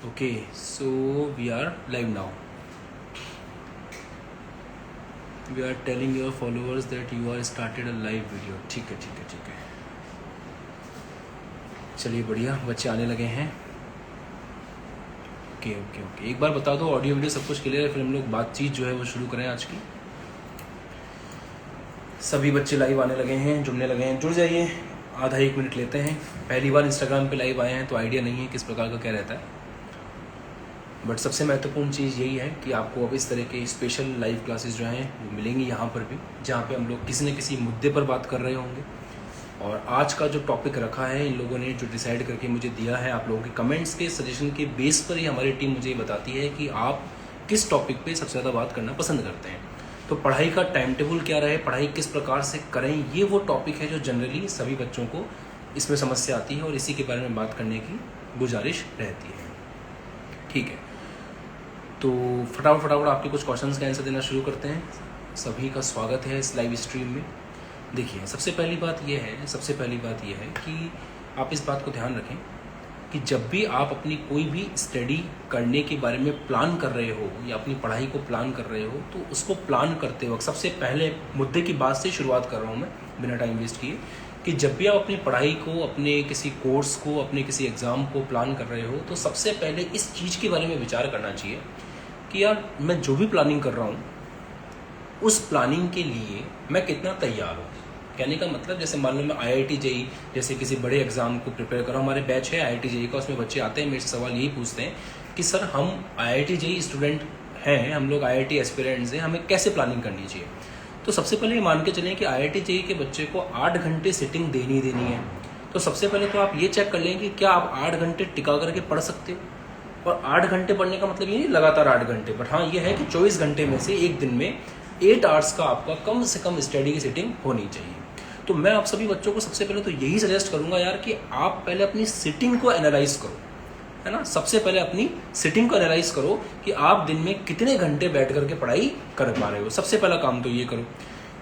Okay, so we are live now. We are telling your followers that you are started a live video. ठीक है ठीक है ठीक है, चलिए बढ़िया, बच्चे आने लगे हैं. ओके ओके ओके, एक बार बता दो ऑडियो वीडियो सब कुछ क्लियर है, फिर हम लोग बातचीत जो है वो शुरू करें आज की. सभी बच्चे लाइव आने लगे हैं, जुड़ने लगे हैं, जुड़ जाइए. आधा एक मिनट लेते हैं. पहली बार इंस्टाग्राम पे लाइव आए हैं तो आइडिया नहीं है किस प्रकार का क्या रहता है, बट सबसे महत्वपूर्ण चीज़ यही है कि आपको अब इस तरह के स्पेशल लाइव क्लासेस जो हैं वो मिलेंगी यहाँ पर भी, जहाँ पे हम लोग किसी न किसी मुद्दे पर बात कर रहे होंगे. और आज का जो टॉपिक रखा है इन लोगों ने जो डिसाइड करके मुझे दिया है, आप लोगों के कमेंट्स के सजेशन के बेस पर ही हमारी टीम मुझे ये बताती है कि आप किस टॉपिक पे सबसे ज़्यादा बात करना पसंद करते हैं. तो पढ़ाई का टाइम टेबल क्या रहे, पढ़ाई किस प्रकार से करें, ये वो टॉपिक है जो जनरली सभी बच्चों को इसमें समस्या आती है और इसी के बारे में बात करने की गुजारिश रहती है. ठीक है, तो फटाफट आपके कुछ क्वेश्चंस का आंसर देना शुरू करते हैं. सभी का स्वागत है इस लाइव स्ट्रीम में. देखिए, सबसे पहली बात यह है कि आप इस बात को ध्यान रखें कि जब भी आप अपनी कोई भी स्टडी करने के बारे में प्लान कर रहे हो या अपनी पढ़ाई को प्लान कर रहे हो, तो उसको प्लान करते वक्त सबसे पहले मुद्दे की बात से शुरुआत कर रहा हूँ मैं बिना टाइम वेस्ट किए, कि जब भी आप अपनी पढ़ाई को, अपने किसी कोर्स को, अपने किसी एग्ज़ाम को प्लान कर रहे हो, तो सबसे पहले इस चीज़ के बारे में विचार करना चाहिए कि यार मैं जो भी प्लानिंग कर रहा हूँ उस प्लानिंग के लिए मैं कितना तैयार हूँ. कहने का मतलब, जैसे मान लो मैं IIT JEE जैसे किसी बड़े एग्जाम को प्रिपेयर कर रहा हूँ. हमारे बैच है IIT JEE का, उसमें बच्चे आते हैं मेरे से सवाल यही पूछते हैं कि सर हम IIT JEE स्टूडेंट हैं, हम लोग IIT एस्पिरेंट्स हैं, हमें कैसे प्लानिंग करनी चाहिए. तो सबसे पहले ये मान के चलें कि IIT JEE के बच्चे को 8 घंटे सिटिंग देनी है. तो सबसे पहले तो आप ये चेक कर लें कि क्या आप 8 घंटे टिका करके पढ़ सकते हो. और 8 घंटे पढ़ने का मतलब ये नहीं लगातार 8 घंटे, बट हाँ ये है कि 24 घंटे में से एक दिन में 8 आवर्स का आपका कम से कम स्टडी की सिटिंग होनी चाहिए. तो मैं आप सभी बच्चों को सबसे पहले तो यही सजेस्ट करूंगा यार कि आप पहले अपनी सिटिंग को एनालाइज करो, है ना. सबसे पहले अपनी सिटिंग को एनालाइज करो कि आप दिन में कितने घंटे बैठ करके पढ़ाई कर पा रहे हो. सबसे पहला काम तो ये करो.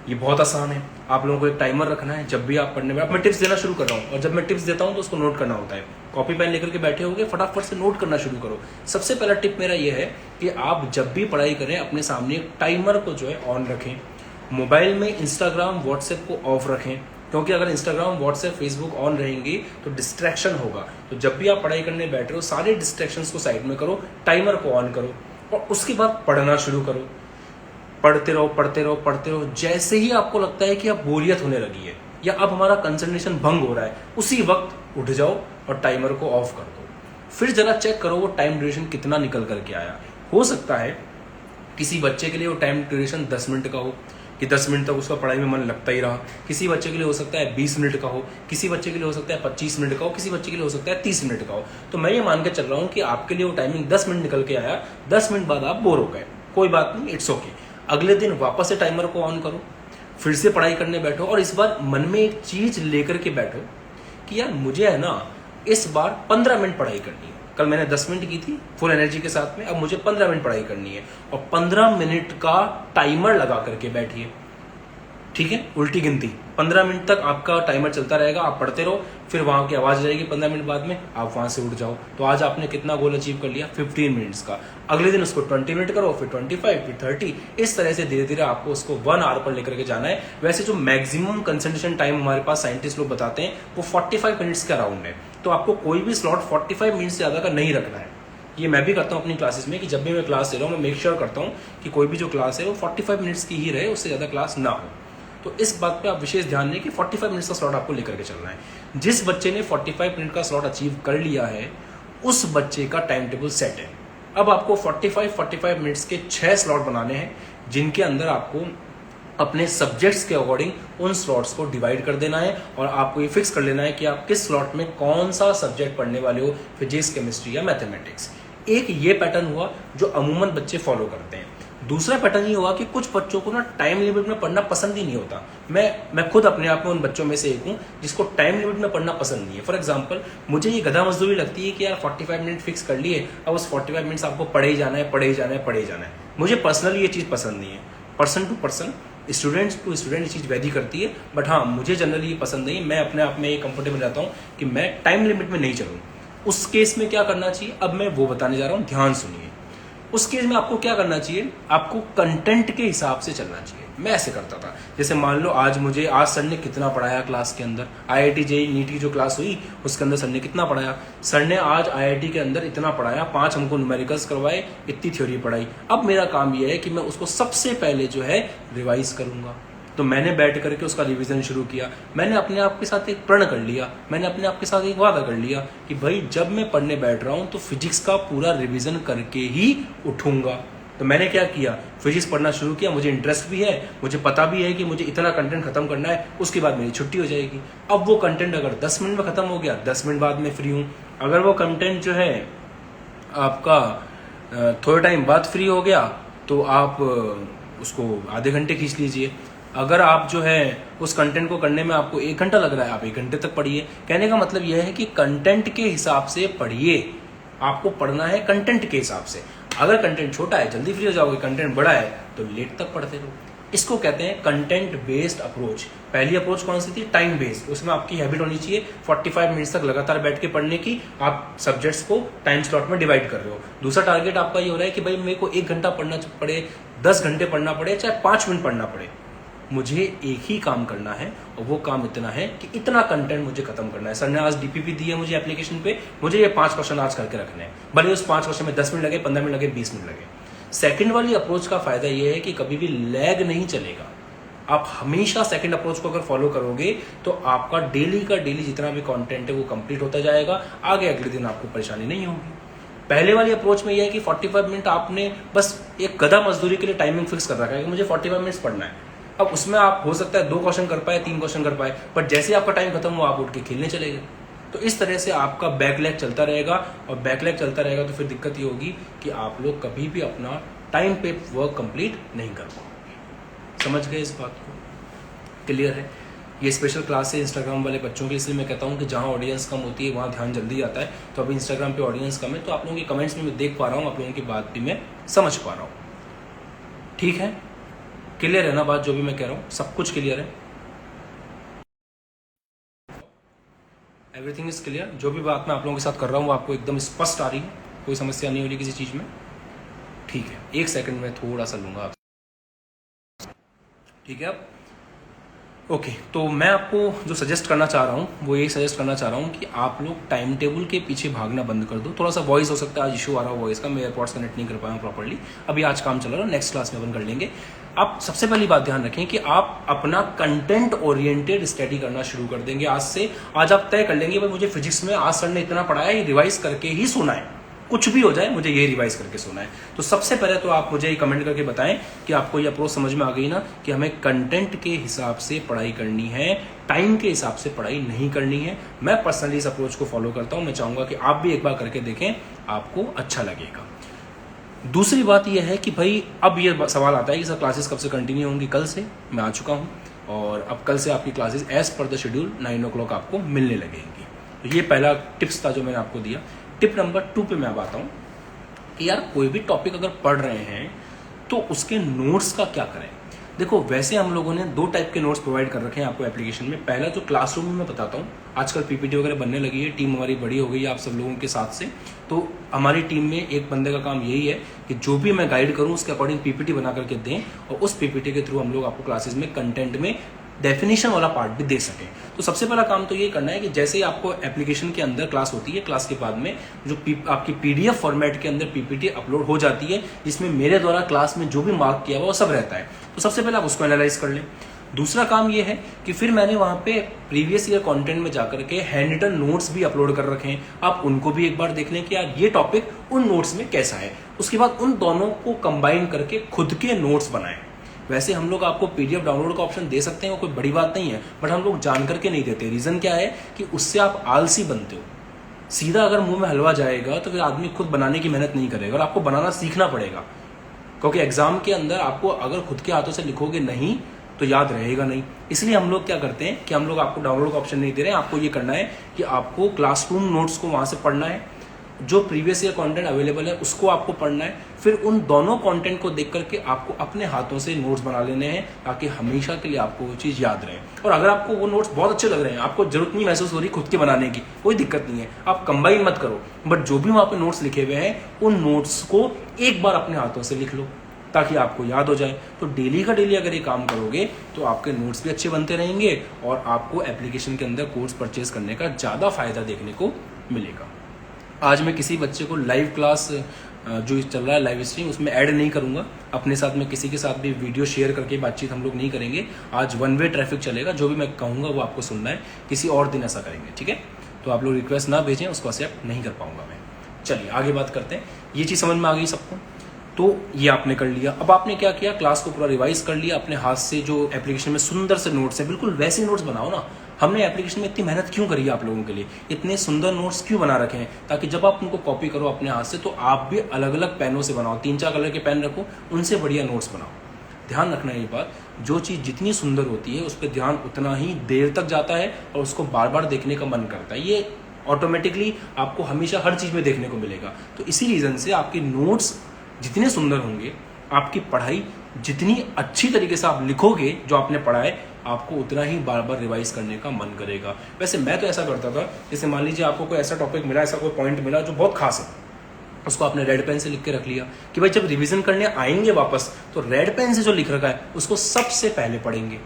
ये बहुत आसान है. आप लोगों को एक टाइमर रखना है जब भी आप पढ़ने में. अब मैं टिप्स देना शुरू कर रहा हूँ और जब मैं टिप्स देता हूँ तो उसको नोट करना होता है. कॉपी पेन लेकर के बैठे होगे, फटाफट से नोट करना शुरू करो. सबसे पहला टिप मेरा ये है कि आप जब भी पढ़ाई करें अपने सामने एक टाइमर को जो है ऑन रखें. मोबाइल में इंस्टाग्राम व्हाट्सएप को ऑफ रखें, क्योंकि अगर इंस्टाग्राम व्हाट्सएप फेसबुक ऑन रहेंगी तो डिस्ट्रैक्शन होगा. तो जब भी आप पढ़ाई करने बैठ रहे हो सारे डिस्ट्रैक्शंस को साइड में करो, टाइमर को ऑन करो और उसके बाद पढ़ना शुरू करो. पढ़ते रहो. जैसे ही आपको लगता है कि अब बोरियत होने लगी है या अब हमारा कंसंट्रेशन भंग हो रहा है, उसी वक्त उठ जाओ और टाइमर को ऑफ कर दो. फिर जरा चेक करो वो टाइम ड्यूरेशन कितना निकल करके आया. हो सकता है किसी बच्चे के लिए वो टाइम ड्यूरेशन 10 मिनट का हो कि 10 मिनट तक उसका पढ़ाई में मन लगता ही रहा. किसी बच्चे के लिए हो सकता है 20 मिनट का हो, किसी बच्चे के लिए हो सकता है 25 मिनट का हो, किसी बच्चे के लिए हो सकता है 30 मिनट का हो. तो मैं ये मान के चल रहा हूँ कि आपके लिए वो टाइमिंग 10 मिनट निकल के आया, 10 मिनट बाद आप बोर हो गए, कोई बात नहीं, इट्स ओके. अगले दिन वापस से टाइमर को ऑन करो, फिर से पढ़ाई करने बैठो और इस बार मन में एक चीज लेकर के बैठो कि यार मुझे है ना इस बार 15 मिनट पढ़ाई करनी है. कल मैंने 10 मिनट की थी फुल एनर्जी के साथ में, अब मुझे 15 मिनट पढ़ाई करनी है और 15 मिनट का टाइमर लगा करके बैठिए. ठीक है, उल्टी गिनती 15 मिनट तक आपका टाइमर चलता रहेगा. आप पढ़ते रहो, फिर वहां की आवाज जाएगी 15 मिनट बाद में, आप वहां से उठ जाओ. तो आज आपने कितना गोल अचीव कर लिया? 15 मिनट्स का. अगले दिन उसको 20 मिनट करो, फिर 25, फिर 30. इस तरह से धीरे धीरे आपको उसको 1 आवर पर लेकर के जाना है. वैसे जो मैक्सिमम कंसंट्रेशन टाइम हमारे पास साइंटिस्ट लोग बताते हैं वो 45 मिनट्स के अराउंड है. तो आपको कोई भी स्लॉट 45 मिनट से ज्यादा का नहीं रखना है. ये मैं भी करता हूँ अपनी क्लासेस में कि जब भी मैं क्लास ले रहा हूँ मैं मेक श्योर करता हूँ कि कोई भी जो क्लास है वो 45 मिनट्स की ही रहे, उससे ज्यादा क्लास ना हो. तो इस बात पे आप विशेष ध्यान दें कि 45 मिनट्स का स्लॉट आपको लेकर के चलना है. जिस बच्चे ने 45 मिनट का स्लॉट अचीव कर लिया है उस बच्चे का टाइम टेबल सेट है. अब आपको 45 मिनट्स के 6 स्लॉट बनाने हैं, जिनके अंदर आपको अपने सब्जेक्ट्स के अकॉर्डिंग उन स्लॉट्स को डिवाइड कर देना है और आपको ये फिक्स कर लेना है कि आप किस स्लॉट में कौन सा सब्जेक्ट पढ़ने वाले हो, फिजिक्स, केमिस्ट्री या मैथमेटिक्स. एक ये पैटर्न हुआ जो अमूमन बच्चे फॉलो करते हैं. दूसरा पैटर्न ये हुआ कि कुछ बच्चों को ना टाइम लिमिट में पढ़ना पसंद ही नहीं होता. मैं खुद अपने आप में उन बच्चों में से एक हूँ जिसको टाइम लिमिट में पढ़ना पसंद नहीं है. फॉर एग्जांपल, मुझे ये गधा मजदूरी लगती है कि यार 45 मिनट फिक्स कर लिए, अब उस 45 मिनट्स आपको पढ़े ही जाना है. मुझे पर्सनली ये चीज़ पसंद नहीं है. Person to person, student to student ये चीज़ वैरी करती है, बट हाँ मुझे जनरली ये पसंद नहीं. मैं अपने आप में ये कंफर्टेबल रहता हूँ कि मैं टाइम लिमिट में नहीं चलूँ. उस केस में क्या करना चाहिए अब मैं वो बताने जा रहा हूं, ध्यान सुनिए। उस केस में आपको क्या करना चाहिए, आपको कंटेंट के हिसाब से चलना चाहिए। मैं ऐसे करता था, जैसे मान लो आज सर ने कितना पढ़ाया क्लास के अंदर, IIT JEE नीट की जो क्लास हुई उसके अंदर सर ने कितना पढ़ाया, सर ने आज IIT के अंदर इतना पढ़ाया, 5 हमको न्यूमेरिकल्स करवाए, इतनी थ्योरी पढ़ाई। अब मेरा काम यह है कि मैं उसको सबसे पहले जो है रिवाइज करूंगा। तो मैंने बैठ करके उसका रिवीजन शुरू किया। मैंने अपने आप के साथ एक प्रण कर लिया, मैंने अपने आप के साथ एक वादा कर लिया कि भाई जब मैं पढ़ने बैठ रहा हूं तो फिजिक्स का पूरा रिवीजन करके ही उठूंगा। तो मैंने क्या किया, फिजिक्स पढ़ना शुरू किया। मुझे इंटरेस्ट भी है, मुझे पता भी है कि मुझे इतना कंटेंट खत्म करना है, उसके बाद मेरी छुट्टी हो जाएगी। अब वो कंटेंट अगर 10 मिनट में खत्म हो गया, 10 मिनट बाद में फ्री हूँ। अगर वो कंटेंट जो है आपका थोड़े टाइम बाद फ्री हो गया तो आप उसको आधे घंटे खींच लीजिए। अगर आप जो है उस कंटेंट को करने में आपको 1 घंटा लग रहा है, आप 1 घंटे तक पढ़िए। कहने का मतलब यह है कि कंटेंट के हिसाब से पढ़िए। आपको पढ़ना है कंटेंट के हिसाब से। अगर कंटेंट छोटा है जल्दी फ्री हो जाओगे, कंटेंट बड़ा है तो लेट तक पढ़ते रहो। इसको कहते हैं कंटेंट बेस्ड अप्रोच। पहली अप्रोच कौन सी थी, टाइम बेस्ड। उसमें आपकी हैबिट होनी चाहिए 45 मिनट्स तक लगातार बैठ के पढ़ने की। आप सब्जेक्ट्स को टाइम स्लॉट में डिवाइड कर रहे हो। दूसरा टारगेट आपका ये हो रहा है कि भाई मेरे को 1 घंटा पढ़ना पड़े, 10 घंटे पढ़ना पड़े, चाहे 5 मिनट पढ़ना पड़े, मुझे एक ही काम करना है और वो काम इतना है कि इतना कंटेंट मुझे खत्म करना है। सर ने आज DPP दी है मुझे एप्लीकेशन पे, मुझे ये 5 क्वेश्चन आज करके रखने हैं। भले उस 5 क्वेश्चन में 10 मिनट लगे, 15 मिनट लगे, 20 मिनट लगे। सेकंड वाली अप्रोच का फायदा ये है कि कभी भी लैग नहीं चलेगा। आप हमेशा सेकंड अप्रोच को अगर फॉलो करोगे तो आपका डेली का डेली जितना भी कंटेंट है वो कंप्लीट होता जाएगा। आगे अगले दिन आपको परेशानी नहीं होगी। पहले वाली अप्रोच में यह है कि 45 मिनट आपने बस एक गधा मजदूरी के लिए टाइमिंग फिक्स कर रखा है कि मुझे 45 मिनट्स पढ़ना है। अब उसमें आप हो सकता है 2 क्वेश्चन कर पाए, 3 क्वेश्चन कर पाए, पर जैसे आपका टाइम खत्म हो आप उठ के खेलने चले गए। तो इस तरह से आपका बैकलैग चलता रहेगा, और बैकलैग चलता रहेगा तो फिर दिक्कत ये होगी कि आप लोग कभी भी अपना टाइम पे वर्क कंप्लीट नहीं कर पाओगे। समझ गए इस बात को? क्लियर है? ये स्पेशल क्लास है इंस्टाग्राम वाले बच्चों के लिए, इसलिए मैं कहता हूँ कि जहाँ ऑडियंस कम होती है वहाँ ध्यान जल्दी आता है। तो अभी इंस्टाग्राम पे ऑडियंस कम है, तो आप लोगों के कमेंट्स में मैं देख पा रहा हूँ, आप लोगों की बात भी मैं समझ पा रहा हूँ। ठीक है, क्लियर है ना बात? जो भी मैं कह रहा हूँ सब कुछ क्लियर है, एवरीथिंग इज क्लियर। जो भी बात मैं आप लोगों के साथ कर रहा हूँ वो आपको एकदम स्पष्ट आ रही है, कोई समस्या नहीं हो रही किसी चीज़ में? ठीक है, 1 सेकंड में थोड़ा सा लूंगा आप, ठीक है? अब ओके, तो मैं आपको जो सजेस्ट करना चाह रहा हूँ वो ये सजेस्ट करना चाह रहा हूँ कि आप लोग टाइम टेबल के पीछे भागना बंद कर दो। थोड़ा सा वॉइस हो सकता है आज इशू आ रहा हो वॉइस का, मैं एयरपोर्ट्स कनेक्ट नहीं कर पाया हूँ प्रॉपर्ली, अभी आज काम चल रहा है, नेक्स्ट क्लास में अपन कर लेंगे। आप सबसे पहली बात ध्यान रखें कि आप अपना कंटेंट ओरिएंटेड स्टडी करना शुरू कर देंगे आज से। आज आप तय कर लेंगे भाई मुझे फिजिक्स में आज सर ने इतना पढ़ाया, ये रिवाइज करके ही सोना है, कुछ भी हो जाए मुझे ये रिवाइज करके सोना है। तो सबसे पहले तो आप मुझे कमेंट करके बताएं कि आपको ये अप्रोच समझ में आ गई ना, कि हमें कंटेंट के हिसाब से पढ़ाई करनी है, टाइम के हिसाब से पढ़ाई नहीं करनी है। मैं पर्सनली इस अप्रोच को फॉलो करता हूं, मैं चाहूंगा कि आप भी एक बार करके देखें, आपको अच्छा लगेगा। दूसरी बात यह है कि भाई अब ये सवाल आता है कि सर क्लासेस कब से कंटिन्यू होंगी? कल से मैं आ चुका हूँ, और अब कल से आपकी classes as per the schedule 9 o'clock आपको मिलने लगेंगी। तो ये पहला टिप्स था जो मैंने आपको दिया। टिप नंबर 2 पे मैं अब आता हूँ कि यार कोई भी टॉपिक अगर पढ़ रहे हैं तो उसके नोट्स का क्या करें। देखो, वैसे हम लोगों ने 2 टाइप के नोट्स प्रोवाइड कर रखे हैं आपको एप्लीकेशन में। पहला जो क्लासरूम में मैं बताता हूँ, आजकल PPT वगैरह बनने लगी है, टीम हमारी बड़ी हो गई है आप सब लोगों के साथ से, तो हमारी टीम में एक बंदे का काम यही है कि जो भी मैं गाइड करूँ उसके अकॉर्डिंग PPT बना करके दें, और उस PPT के थ्रू हम लोग आपको क्लासेस में कंटेंट में डेफिनेशन वाला पार्ट भी दे सकें। तो सबसे पहला काम तो ये करना है कि जैसे ही आपको एप्लीकेशन के अंदर क्लास होती है, क्लास के बाद में जो आपकी PDF फॉर्मेट के अंदर PPT अपलोड हो जाती है, जिसमें मेरे द्वारा क्लास में जो भी मार्क किया हुआ वो सब रहता है, तो सबसे पहले आप उसको एनालाइज कर लें। दूसरा काम ये है कि फिर मैंने वहाँ पे प्रीवियस ईयर कंटेंट में जाकर के हैंड रिटन नोट्स भी अपलोड कर रखे हैं, आप उनको भी एक बार देख लें कि यार ये टॉपिक उन नोट्स में कैसा है। उसके बाद उन दोनों को कंबाइन करके खुद के नोट्स बनाएं। वैसे हम लोग आपको PDF डाउनलोड का ऑप्शन दे सकते हैं, वो कोई बड़ी बात नहीं है, बट हम लोग जान करके नहीं देते। रीजन क्या है कि उससे आप आलसी बनते हो। सीधा अगर मुंह में हलवा जाएगा तो फिर आदमी खुद बनाने की मेहनत नहीं करेगा, और आपको बनाना सीखना पड़ेगा, क्योंकि एग्जाम के अंदर आपको अगर खुद के हाथों से लिखोगे नहीं तो याद रहेगा नहीं। इसलिए हम लोग क्या करते हैं कि हम लोग आपको डाउनलोड का ऑप्शन नहीं दे रहे हैं। आपको ये करना है कि आपको क्लासरूम नोट्स को वहां से पढ़ना है, जो प्रीवियस ईयर कंटेंट अवेलेबल है उसको आपको पढ़ना है, फिर उन दोनों कंटेंट को देख करके आपको अपने हाथों से नोट्स बना लेने हैं ताकि हमेशा के लिए आपको वो चीज़ याद रहे। और अगर आपको वो नोट्स बहुत अच्छे लग रहे हैं, आपको जरूरत नहीं महसूस हो रही खुद के बनाने की, कोई दिक्कत नहीं है, आप कंबाइन मत करो, बट जो भी वहाँ पे नोट्स लिखे हुए हैं उन नोट्स को एक बार अपने हाथों से लिख लो ताकि आपको याद हो जाए। तो डेली का डेली अगर ये काम करोगे तो आपके नोट्स भी अच्छे बनते रहेंगे और आपको एप्लीकेशन के अंदर कोर्स परचेज करने का ज़्यादा फायदा देखने को मिलेगा। आज मैं किसी बच्चे को लाइव क्लास जो चल रहा है लाइव स्ट्रीम उसमें ऐड नहीं करूंगा, अपने साथ में किसी के साथ भी वीडियो शेयर करके बातचीत हम लोग नहीं करेंगे। आज वन वे ट्रैफिक चलेगा, जो भी मैं कहूँगा वो आपको सुनना है, किसी और दिन ऐसा करेंगे, ठीक है। तो आप लोग रिक्वेस्ट ना भेजें, उसको एक्सेप्ट नहीं कर पाऊंगा मैं। चलिए आगे बात करते हैं। ये चीज़ समझ में आ गई सबको, तो ये आपने कर लिया। अब आपने क्या किया, क्लास को पूरा रिवाइज कर लिया, अपने हाथ से जो एप्लीकेशन में सुंदर से नोट्स है बिल्कुल वैसे नोट्स बनाओ ना। हमने एप्लीकेशन में इतनी मेहनत क्यों करी है आप लोगों के लिए, इतने सुंदर नोट्स क्यों बना रखे हैं, ताकि जब आप उनको कॉपी करो अपने हाथ से तो आप भी अलग अलग पेनों से बनाओ, 3-4 कलर के पेन रखो, उनसे बढ़िया नोट्स बनाओ। ध्यान रखना ये बात, जो चीज़ जितनी सुंदर होती है उस पर ध्यान उतना ही देर तक जाता है और उसको बार बार देखने का मन करता है। ये ऑटोमेटिकली आपको हमेशा हर चीज़ में देखने को मिलेगा। तो इसी रीज़न से आपके नोट्स जितने सुंदर होंगे, आपकी पढ़ाई जितनी अच्छी तरीके से आप लिखोगे जो आपने पढ़ा है, आपको उतना ही बार बार रिवाइज करने का मन करेगा। वैसे मैं तो ऐसा करता था, जैसे मान लीजिए आपको कोई ऐसा टॉपिक मिला, ऐसा कोई पॉइंट मिला जो बहुत खास है, उसको आपने रेड पेन से लिख के रख लिया कि भाई जब रिवीजन करने आएंगे वापस तो रेड पेन से जो लिख रखा है उसको सबसे पहले पढ़ेंगे,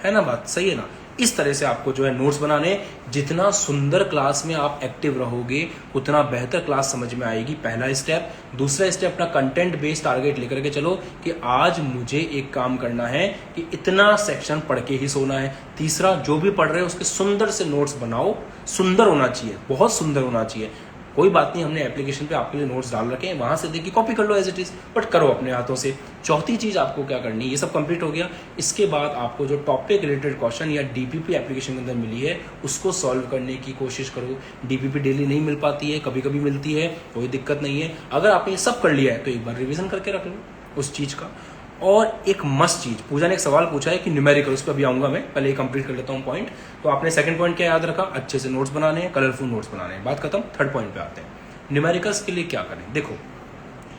है ना, बात सही है ना। इस तरह से आपको जो है नोट्स बनाने, जितना सुंदर क्लास में आप एक्टिव रहोगे उतना बेहतर क्लास समझ में आएगी, पहला स्टेप। दूसरा स्टेप, अपना कंटेंट बेस्ड टारगेट लेकर के चलो कि आज मुझे एक काम करना है कि इतना सेक्शन पढ़ के ही सोना है। तीसरा, जो भी पढ़ रहे हो उसके सुंदर से नोट्स बनाओ, सुंदर होना चाहिए, बहुत सुंदर होना चाहिए। कोई बात नहीं, हमने एप्लीकेशन पे आपके लिए नोट्स डाल रखे हैं, वहां से देखिए कॉपी कर लो एज इट इज, बट करो अपने हाथों से। चौथी चीज आपको क्या करनी है, ये सब कंप्लीट हो गया, इसके बाद आपको जो टॉपिक रिलेटेड क्वेश्चन या डीपीपी एप्लीकेशन के अंदर मिली है उसको सॉल्व करने की कोशिश करो। डीपीपी डेली नहीं मिल पाती है, कभी कभी मिलती है, कोई दिक्कत नहीं है। अगर आपने ये सब कर लिया है तो एक बार रिविजन करके रख लो उस चीज का। और एक मस्त चीज, पूजा ने एक सवाल पूछा है कि न्यूमेरिकल, उस पर अभी आऊंगा मैं, पहले कंप्लीट कर लेता हूँ पॉइंट। तो आपने सेकंड पॉइंट क्या याद रखा, अच्छे से नोट्स बनाने हैं, कलरफुल नोट्स बनाने हैं, बात खत्म। थर्ड पॉइंट पे आते हैं, न्यूमेरिकल्स के लिए क्या करें। देखो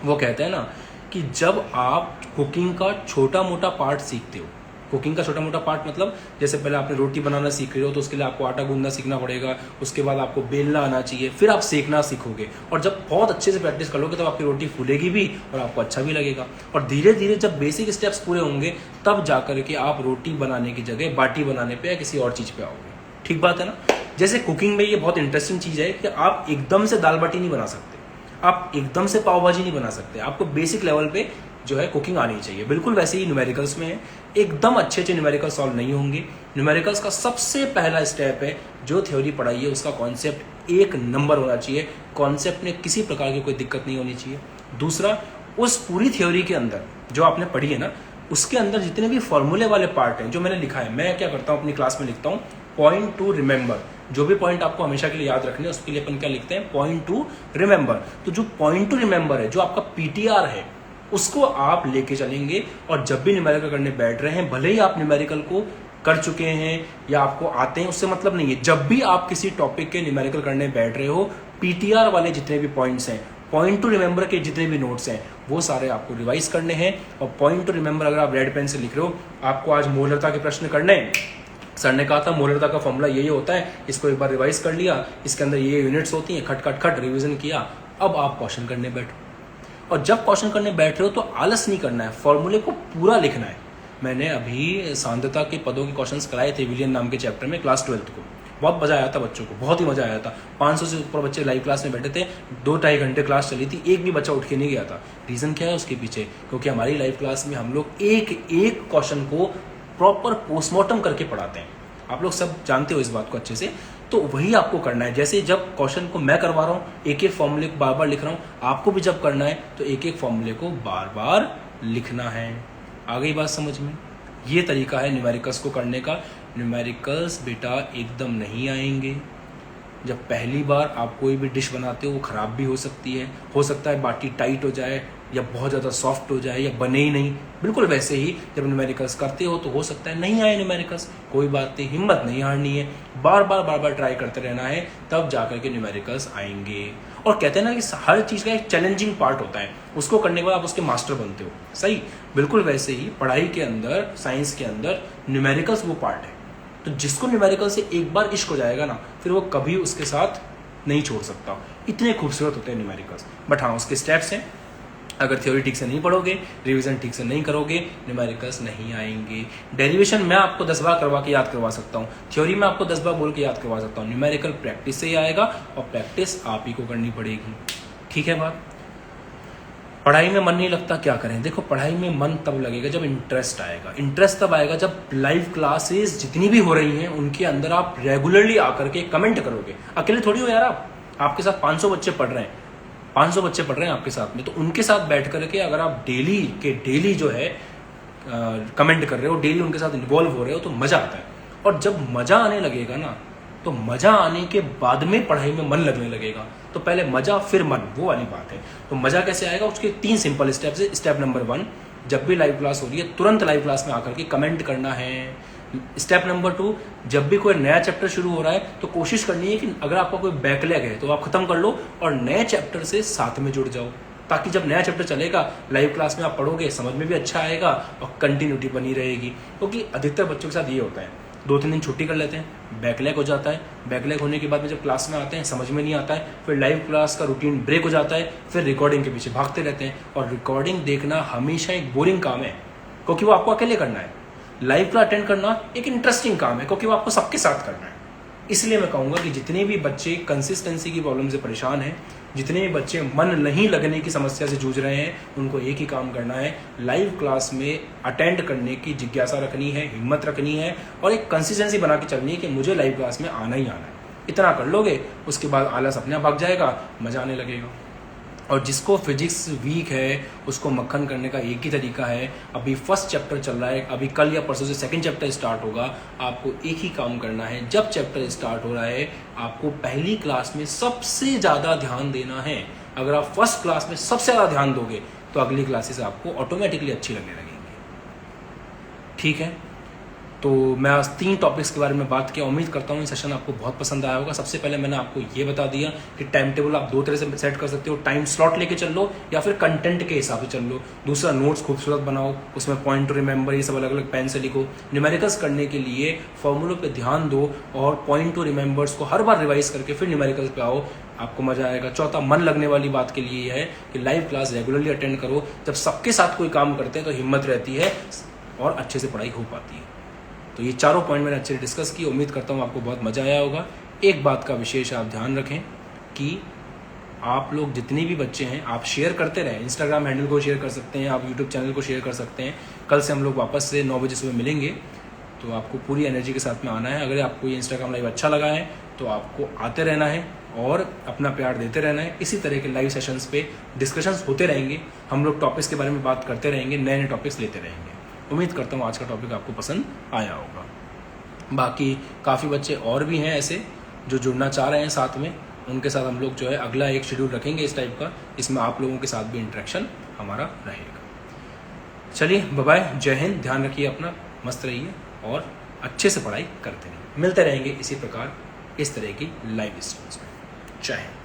वो कहते हैं ना कि जब आप कुकिंग का छोटा मोटा पार्ट सीखते हो, कुकिंग का छोटा मोटा पार्ट मतलब जैसे पहले आपने रोटी बनाना सीख रहे हो तो उसके लिए आपको आटा गूंदना सीखना पड़ेगा, उसके बाद आपको बेलना आना चाहिए, फिर आप सेकना सीखोगे, और जब बहुत अच्छे से प्रैक्टिस कर लोगे तब आपकी रोटी फूलेगी भी और आपको अच्छा भी लगेगा। और धीरे धीरे जब बेसिक स्टेप्स पूरे होंगे तब जाकर के आप रोटी बनाने की जगह बाटी बनाने पे या किसी और चीज़ पे आओगे। ठीक बात है ना। जैसे कुकिंग में ये बहुत इंटरेस्टिंग चीज़ है कि आप एकदम से दाल बाटी नहीं बना सकते, आप एकदम से पाव भाजी नहीं बना सकते, आपको बेसिक लेवल पे जो है कुकिंग आनी चाहिए। बिल्कुल वैसे ही न्यूमेरिकल्स में है, एकदम अच्छे न्यूमेरिकल सॉल्व नहीं होंगे। न्यूमेरिकल्स का सबसे पहला स्टेप है, जो थ्योरी पढ़ाई है उसका कॉन्सेप्ट एक नंबर होना चाहिए, कॉन्सेप्ट में किसी प्रकार की कोई दिक्कत नहीं होनी चाहिए। दूसरा, उस पूरी थ्योरी के अंदर जो आपने पढ़ी है ना, उसके अंदर जितने भी फॉर्मूले वाले पार्ट हैं जो मैंने लिखा है, मैं क्या करता हूँ अपनी क्लास में लिखता हूँ पॉइंट टू रिमेंबर। जो भी पॉइंट आपको हमेशा के लिए याद रखने हैं उसके लिए अपन क्या लिखते हैं, पॉइंट टू रिमेंबर। तो जो पॉइंट टू रिमेंबर है, जो आपका पीटीआर है, उसको आप लेके चलेंगे और जब भी न्यूमेरिकल करने बैठ रहे हैं, भले ही आप न्यूमेरिकल को कर चुके हैं या आपको आते हैं, उससे मतलब नहीं है। जब भी आप किसी टॉपिक के न्यूमेरिकल करने बैठ रहे हो, पीटीआर वाले जितने भी पॉइंट्स हैं, पॉइंट टू रिमेंबर के जितने भी नोट्स हैं, वो सारे आपको रिवाइज करने हैं। और पॉइंट टू रिमेंबर अगर आप रेड पेन से लिख रहे हो, आपको आज मोलरता के प्रश्न करने हैं, सर ने कहा था मोलरता का फॉर्मूला ये होता है, इसको एक बार रिवाइज कर लिया, इसके अंदर ये यूनिट्स होती हैं, खट खट खट रिवीजन किया, अब आप क्वेश्चन करने बैठो। और जब क्वेश्चन करने बैठ रहे हो तो आलस नहीं करना है, फॉर्मूले को पूरा लिखना है। मैंने अभी सांद्रता के पदों के क्वेश्चंस कराए थे विलियन नाम के चैप्टर में, क्लास 12 को, बहुत मजा आया था बच्चों को, बहुत ही मजा आया था। 500 से ऊपर बच्चे लाइव क्लास में बैठे थे, 2-2.5 घंटे क्लास चली थी, एक भी बच्चा उठ के नहीं गया था। रीजन क्या है उसके पीछे, क्योंकि हमारी लाइव क्लास में हम लोग एक एक क्वेश्चन को प्रॉपर पोस्टमार्टम करके पढ़ाते हैं। आप लोग सब जानते हो इस बात को अच्छे से, तो वही आपको करना है। जैसे जब क्वेश्चन को मैं करवा रहा हूँ, एक एक फॉर्मूले को बार बार लिख रहा हूँ, आपको भी जब करना है तो एक एक फॉर्मूले को बार बार लिखना है। आ गई बात समझ में। ये तरीका है न्यूमेरिकल्स को करने का। न्यूमेरिकल्स बेटा एकदम नहीं आएंगे, जब पहली बार आप कोई भी डिश बनाते हो वो ख़राब भी हो सकती है, हो सकता है बाटी टाइट हो जाए या बहुत ज़्यादा सॉफ्ट हो जाए या बने ही नहीं। बिल्कुल वैसे ही जब न्यूमेरिकल्स करते हो तो हो सकता है नहीं आए न्यूमेरिकल्स, कोई बात नहीं, हिम्मत नहीं हारनी है, बार बार ट्राई करते रहना है, तब जाकर के न्यूमेरिकल्स आएंगे। और कहते हैं ना कि हर चीज़ का एक चैलेंजिंग पार्ट होता है, उसको करने के बाद आप उसके मास्टर बनते हो। सही, बिल्कुल वैसे ही पढ़ाई के अंदर, साइंस के अंदर न्यूमेरिकल्स वो पार्ट है। तो जिसको न्यूमेरिकल से एक बार इश्क हो जाएगा ना, फिर वो कभी उसके साथ नहीं छोड़ सकता। इतने खूबसूरत होते हैं न्यूमेरिकल्स। बट हाँ, उसके स्टेप्स हैं। अगर थ्योरी ठीक से नहीं पढ़ोगे, रिवीजन ठीक से नहीं करोगे, न्यूमेरिकल्स नहीं आएंगे। डेरिवेशन मैं आपको 10 बार करवा के याद करवा सकता हूँ, थ्योरी में आपको 10 बार बोल के याद करवा सकता हूँ, न्यूमेरिकल प्रैक्टिस से ही आएगा और प्रैक्टिस आप ही को करनी पड़ेगी। ठीक है बात। पढ़ाई में मन नहीं लगता, क्या करें? देखो, पढ़ाई में मन तब लगेगा जब इंटरेस्ट आएगा। इंटरेस्ट तब आएगा जब लाइव क्लासेस जितनी भी हो रही हैं उनके अंदर आप रेगुलरली आकर के कमेंट करोगे। अकेले थोड़ी हो यार, आपके साथ 500 बच्चे पढ़ रहे हैं, 500 बच्चे पढ़ रहे हैं आपके साथ में, तो उनके साथ बैठ करके अगर आप डेली के डेली जो है कमेंट कर रहे हो, डेली उनके साथ इन्वॉल्व हो रहे हो, तो मज़ा आता है। और जब मज़ा आने लगेगा ना, तो मज़ा आने के बाद में पढ़ाई में मन लगने लगेगा। तो पहले मज़ा फिर मन, वो वाली बात है। तो मज़ा कैसे आएगा, उसके 3 सिंपल स्टेप्स है। स्टेप नंबर 1, जब भी लाइव क्लास हो रही है तुरंत लाइव क्लास में आकर के कमेंट करना है। स्टेप नंबर 2, जब भी कोई नया चैप्टर शुरू हो रहा है तो कोशिश करनी है कि अगर आपका कोई बैकलैग है तो आप खत्म कर लो और नए चैप्टर से साथ में जुड़ जाओ, ताकि जब नया चैप्टर चलेगा लाइव क्लास में आप पढ़ोगे, समझ में भी अच्छा आएगा और कंटिन्यूटी बनी रहेगी। क्योंकि अधिकतर बच्चों के साथ ये होता है, 2-3 दिन छुट्टी कर लेते हैं, बैकलैग हो जाता है, बैकलैग होने के बाद में जब क्लास में आते हैं समझ में नहीं आता है, फिर लाइव क्लास का रूटीन ब्रेक हो जाता है, फिर रिकॉर्डिंग के पीछे भागते रहते हैं। और रिकॉर्डिंग देखना हमेशा एक बोरिंग काम है, क्योंकि वो आपको अकेले करना है। लाइव क्लास अटेंड करना एक इंटरेस्टिंग काम है, क्योंकि वो आपको सबके साथ करना है। इसलिए मैं कहूँगा कि जितने भी बच्चे कंसिस्टेंसी की प्रॉब्लम से परेशान हैं, जितने भी बच्चे मन नहीं लगने की समस्या से जूझ रहे हैं, उनको एक ही काम करना है, लाइव क्लास में अटेंड करने की जिज्ञासा रखनी है, हिम्मत रखनी है और एक कंसिस्टेंसी बना के चलनी है कि मुझे लाइव क्लास में आना ही आना है। इतना कर लोगे, उसके बाद आलस अपने आप भाग जाएगा, मजा आने लगेगा। और जिसको फिजिक्स वीक है उसको मक्खन करने का एक ही तरीका है, अभी फर्स्ट चैप्टर चल रहा है, अभी कल या परसों से सेकंड चैप्टर स्टार्ट होगा, आपको एक ही काम करना है। जब चैप्टर स्टार्ट हो रहा है आपको पहली क्लास में सबसे ज़्यादा ध्यान देना है। अगर आप फर्स्ट क्लास में सबसे ज़्यादा ध्यान दोगे तो अगली क्लासेस आपको ऑटोमेटिकली अच्छी लगने लगेंगी। ठीक है, तो मैं आज 3 टॉपिक्स के बारे में बात किया। उम्मीद करता हूँ ये सेशन आपको बहुत पसंद आया होगा। सबसे पहले मैंने आपको ये बता दिया कि टाइम टेबल आप 2 तरह से सेट कर सकते हो, टाइम स्लॉट लेके चल लो या फिर कंटेंट के हिसाब से चल लो। दूसरा, नोट्स खूबसूरत बनाओ, उसमें पॉइंट टू रिमेंबर ये सब अलग अलग पेन से लिखो। न्यूमेरिकल्स करने के लिए फॉर्मूलों पे ध्यान दो और पॉइंट टू रिमेंबर्स को हर बार रिवाइज करके फिर न्यूमेरिकल्स पे आओ, आपको मजा आएगा। चौथा, मन लगने वाली बात के लिए है कि लाइव क्लास रेगुलरली अटेंड करो। जब सबके साथ कोई काम करते हैं तो हिम्मत रहती है और अच्छे से पढ़ाई हो पाती है। तो ये चारों पॉइंट मैंने अच्छे से डिस्कस किए। उम्मीद करता हूँ आपको बहुत मज़ा आया होगा। एक बात का विशेष आप ध्यान रखें कि आप लोग जितने भी बच्चे हैं आप शेयर करते रहें। इंस्टाग्राम हैंडल को शेयर कर सकते हैं, आप यूट्यूब चैनल को शेयर कर सकते हैं। कल से हम लोग वापस से 9 बजे सुबह मिलेंगे, तो आपको पूरी एनर्जी के साथ में आना है। अगर आपको ये इंस्टाग्राम लाइव अच्छा लगा है तो आपको आते रहना है और अपना प्यार देते रहना है। इसी तरह के लाइव सेशंस पे डिस्कशंस होते रहेंगे, हम लोग टॉपिक्स के बारे में बात करते रहेंगे, नए नए टॉपिक्स लेते रहेंगे। उम्मीद करता हूँ आज का टॉपिक आपको पसंद आया होगा। बाकी काफ़ी बच्चे और भी हैं ऐसे जो जुड़ना चाह रहे हैं साथ में, उनके साथ हम लोग जो है अगला एक शेड्यूल रखेंगे इस टाइप का, इसमें आप लोगों के साथ भी इंटरेक्शन हमारा रहेगा। चलिए, बाय बाय, जय हिंद, ध्यान रखिए अपना, मस्त रहिए और अच्छे से पढ़ाई करते रहिए। मिलते रहेंगे इसी प्रकार इस तरह की लाइव स्ट्रीम्स में। जय हिंद।